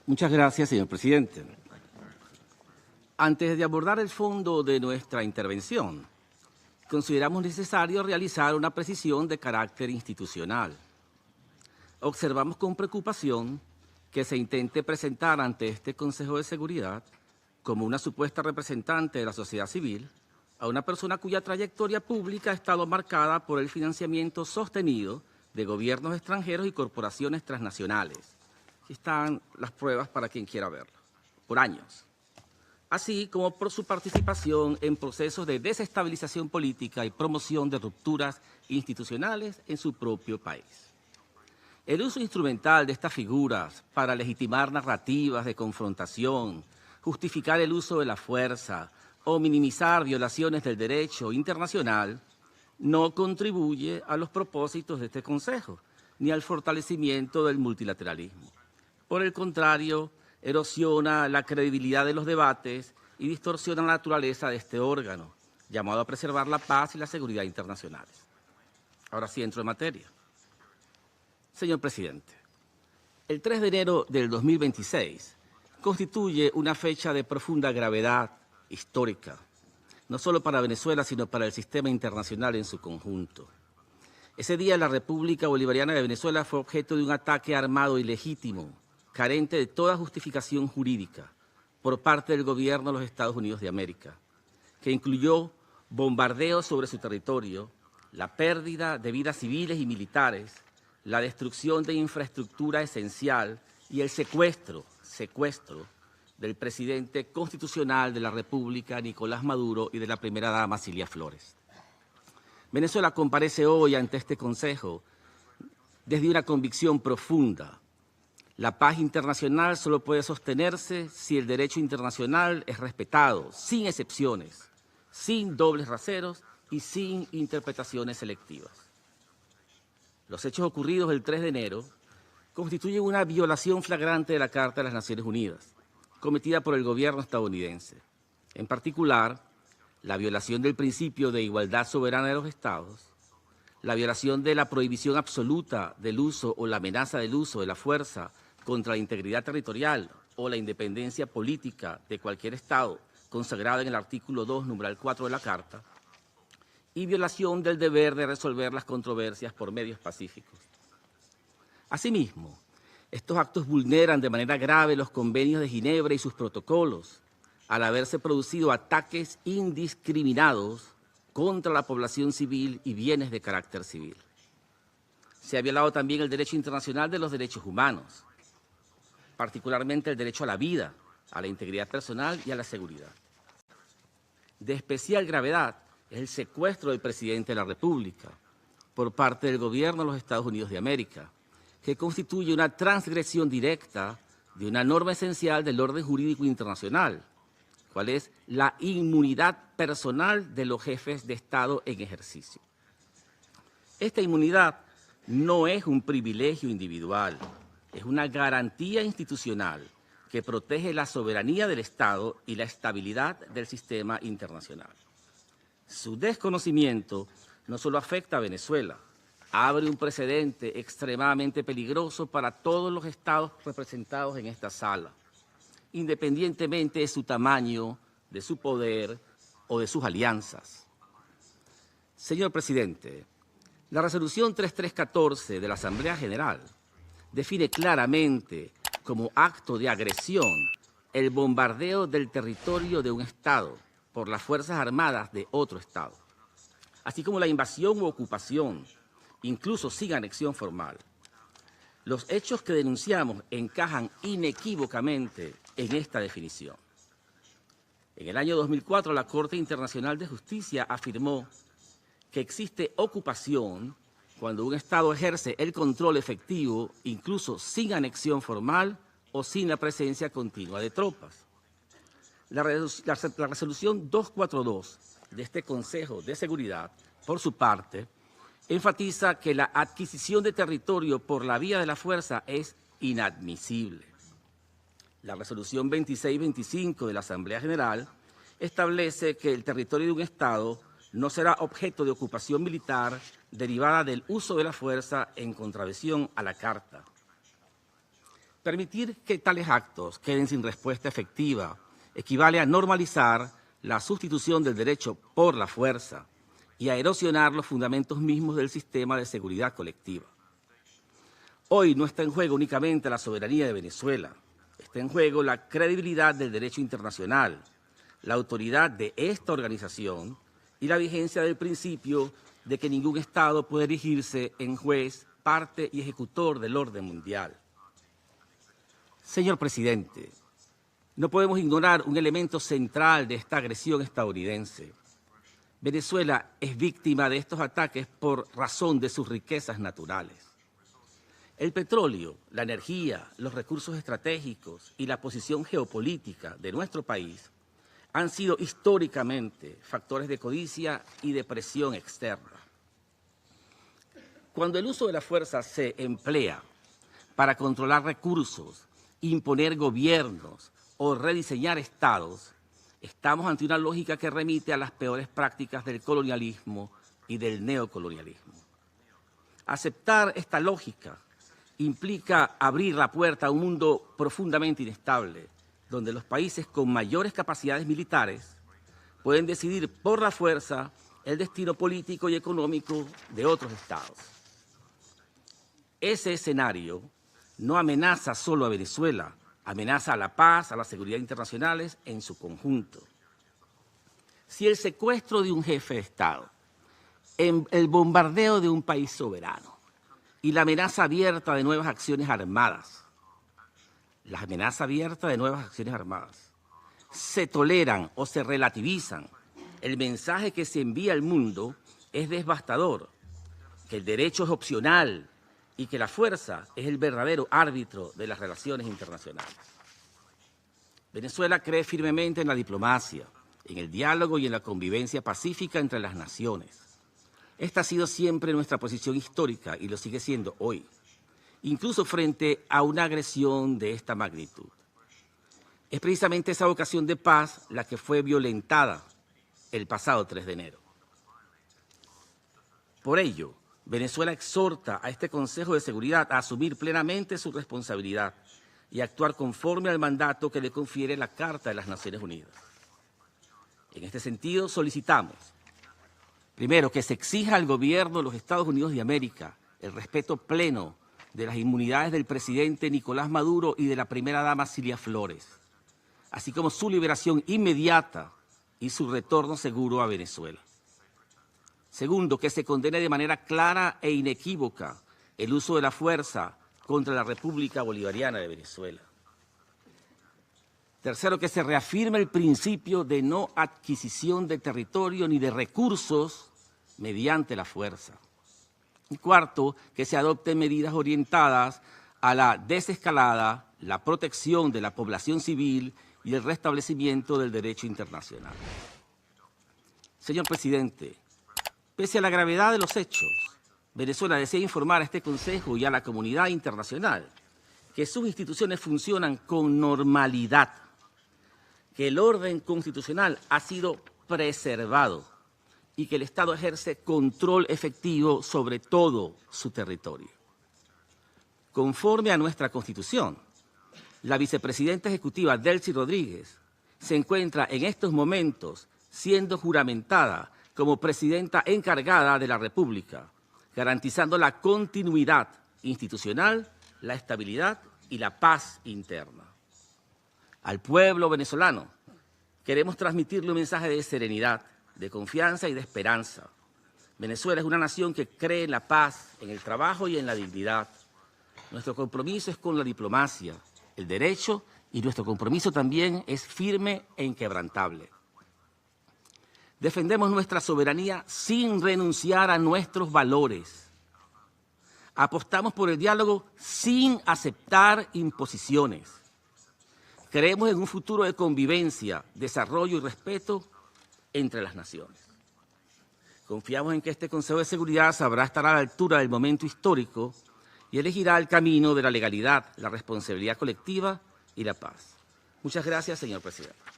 Muchas gracias, señor presidente. Antes de abordar el fondo de nuestra intervención, consideramos necesario realizar una precisión de carácter institucional. Observamos con preocupación que se intente presentar ante este Consejo de Seguridad como una supuesta representante de la sociedad civil a una persona cuya trayectoria pública ha estado marcada por el financiamiento sostenido de gobiernos extranjeros y corporaciones transnacionales. Aquí están las pruebas para quien quiera verlo, por años, así como por su participación en procesos de desestabilización política y promoción de rupturas institucionales en su propio país. El uso instrumental de estas figuras para legitimar narrativas de confrontación, justificar el uso de la fuerza o minimizar violaciones del derecho internacional no contribuye a los propósitos de este Consejo ni al fortalecimiento del multilateralismo. Por el contrario, erosiona la credibilidad de los debates y distorsiona la naturaleza de este órgano, llamado a preservar la paz y la seguridad internacionales. Ahora sí entro en materia. Señor presidente, el 3 de enero del 2026 constituye una fecha de profunda gravedad histórica, no solo para Venezuela, sino para el sistema internacional en su conjunto. Ese día la República Bolivariana de Venezuela fue objeto de un ataque armado ilegítimo, carente de toda justificación jurídica, por parte del gobierno de los Estados Unidos de América, que incluyó bombardeos sobre su territorio, la pérdida de vidas civiles y militares, la destrucción de infraestructura esencial y el secuestro del presidente constitucional de la República, Nicolás Maduro, y de la primera dama, Cilia Flores. Venezuela comparece hoy ante este Consejo desde una convicción profunda. La paz internacional solo puede sostenerse si el derecho internacional es respetado, sin excepciones, sin dobles raseros y sin interpretaciones selectivas. Los hechos ocurridos el 3 de enero constituyen una violación flagrante de la Carta de las Naciones Unidas, cometida por el gobierno estadounidense. En particular, la violación del principio de igualdad soberana de los Estados, la violación de la prohibición absoluta del uso o la amenaza del uso de la fuerza contra la integridad territorial o la independencia política de cualquier Estado, consagrada en el artículo 2, numeral 4 de la Carta, y violación del deber de resolver las controversias por medios pacíficos. Asimismo, estos actos vulneran de manera grave los convenios de Ginebra y sus protocolos, al haberse producido ataques indiscriminados contra la población civil y bienes de carácter civil. Se ha violado también el derecho internacional de los derechos humanos, particularmente el derecho a la vida, a la integridad personal y a la seguridad. De especial gravedad es el secuestro del presidente de la República por parte del gobierno de los Estados Unidos de América, que constituye una transgresión directa de una norma esencial del orden jurídico internacional, cuál es la inmunidad personal de los jefes de Estado en ejercicio. Esta inmunidad no es un privilegio individual, es una garantía institucional que protege la soberanía del Estado y la estabilidad del sistema internacional. Su desconocimiento no solo afecta a Venezuela, abre un precedente extremadamente peligroso para todos los estados representados en esta sala, independientemente de su tamaño, de su poder o de sus alianzas. Señor presidente, la resolución 3314 de la Asamblea General define claramente como acto de agresión el bombardeo del territorio de un Estado por las Fuerzas Armadas de otro Estado, así como la invasión u ocupación, incluso sin anexión formal. Los hechos que denunciamos encajan inequívocamente en esta definición. En el año 2004, la Corte Internacional de Justicia afirmó que existe ocupación cuando un Estado ejerce el control efectivo, incluso sin anexión formal o sin la presencia continua de tropas. La resolución 242 de este Consejo de Seguridad, por su parte, enfatiza que la adquisición de territorio por la vía de la fuerza es inadmisible. La resolución 2625 de la Asamblea General establece que el territorio de un Estado no será objeto de ocupación militar derivada del uso de la fuerza en contravención a la Carta. Permitir que tales actos queden sin respuesta efectiva equivale a normalizar la sustitución del derecho por la fuerza y a erosionar los fundamentos mismos del sistema de seguridad colectiva. Hoy no está en juego únicamente la soberanía de Venezuela, está en juego la credibilidad del derecho internacional, la autoridad de esta organización y la vigencia del principio de que ningún Estado puede erigirse en juez, parte y ejecutor del orden mundial. Señor presidente, no podemos ignorar un elemento central de esta agresión estadounidense. Venezuela es víctima de estos ataques por razón de sus riquezas naturales. El petróleo, la energía, los recursos estratégicos y la posición geopolítica de nuestro país han sido históricamente factores de codicia y de presión externa. Cuando el uso de la fuerza se emplea para controlar recursos, imponer gobiernos o rediseñar estados, estamos ante una lógica que remite a las peores prácticas del colonialismo y del neocolonialismo. Aceptar esta lógica implica abrir la puerta a un mundo profundamente inestable, donde los países con mayores capacidades militares pueden decidir por la fuerza el destino político y económico de otros estados. Ese escenario no amenaza solo a Venezuela, amenaza a la paz, a la seguridad internacionales en su conjunto. Si el secuestro de un jefe de Estado, el bombardeo de un país soberano y la amenaza abierta de nuevas acciones armadas, se toleran o se relativizan, el mensaje que se envía al mundo es devastador, que el derecho es opcional y que la fuerza es el verdadero árbitro de las relaciones internacionales. Venezuela cree firmemente en la diplomacia, en el diálogo y en la convivencia pacífica entre las naciones. Esta ha sido siempre nuestra posición histórica y lo sigue siendo hoy, incluso frente a una agresión de esta magnitud. Es precisamente esa vocación de paz la que fue violentada el pasado 3 de enero. Por ello, Venezuela exhorta a este Consejo de Seguridad a asumir plenamente su responsabilidad y actuar conforme al mandato que le confiere la Carta de las Naciones Unidas. En este sentido, solicitamos, primero, que se exija al gobierno de los Estados Unidos de América el respeto pleno de las inmunidades del presidente Nicolás Maduro y de la primera dama Cilia Flores, así como su liberación inmediata y su retorno seguro a Venezuela. Segundo, que se condene de manera clara e inequívoca el uso de la fuerza contra la República Bolivariana de Venezuela. Tercero, que se reafirme el principio de no adquisición de territorio ni de recursos mediante la fuerza. Y cuarto, que se adopten medidas orientadas a la desescalada, la protección de la población civil y el restablecimiento del derecho internacional. Señor presidente, pese a la gravedad de los hechos, Venezuela desea informar a este Consejo y a la comunidad internacional que sus instituciones funcionan con normalidad, que el orden constitucional ha sido preservado y que el Estado ejerce control efectivo sobre todo su territorio. Conforme a nuestra Constitución, la vicepresidenta ejecutiva Delcy Rodríguez se encuentra en estos momentos siendo juramentada como presidenta encargada de la República, garantizando la continuidad institucional, la estabilidad y la paz interna. Al pueblo venezolano queremos transmitirle un mensaje de serenidad, de confianza y de esperanza. Venezuela es una nación que cree en la paz, en el trabajo y en la dignidad. Nuestro compromiso es con la diplomacia, el derecho, y nuestro compromiso también es firme e inquebrantable. Defendemos nuestra soberanía sin renunciar a nuestros valores. Apostamos por el diálogo sin aceptar imposiciones. Creemos en un futuro de convivencia, desarrollo y respeto entre las naciones. Confiamos en que este Consejo de Seguridad sabrá estar a la altura del momento histórico y elegirá el camino de la legalidad, la responsabilidad colectiva y la paz. Muchas gracias, señor presidente.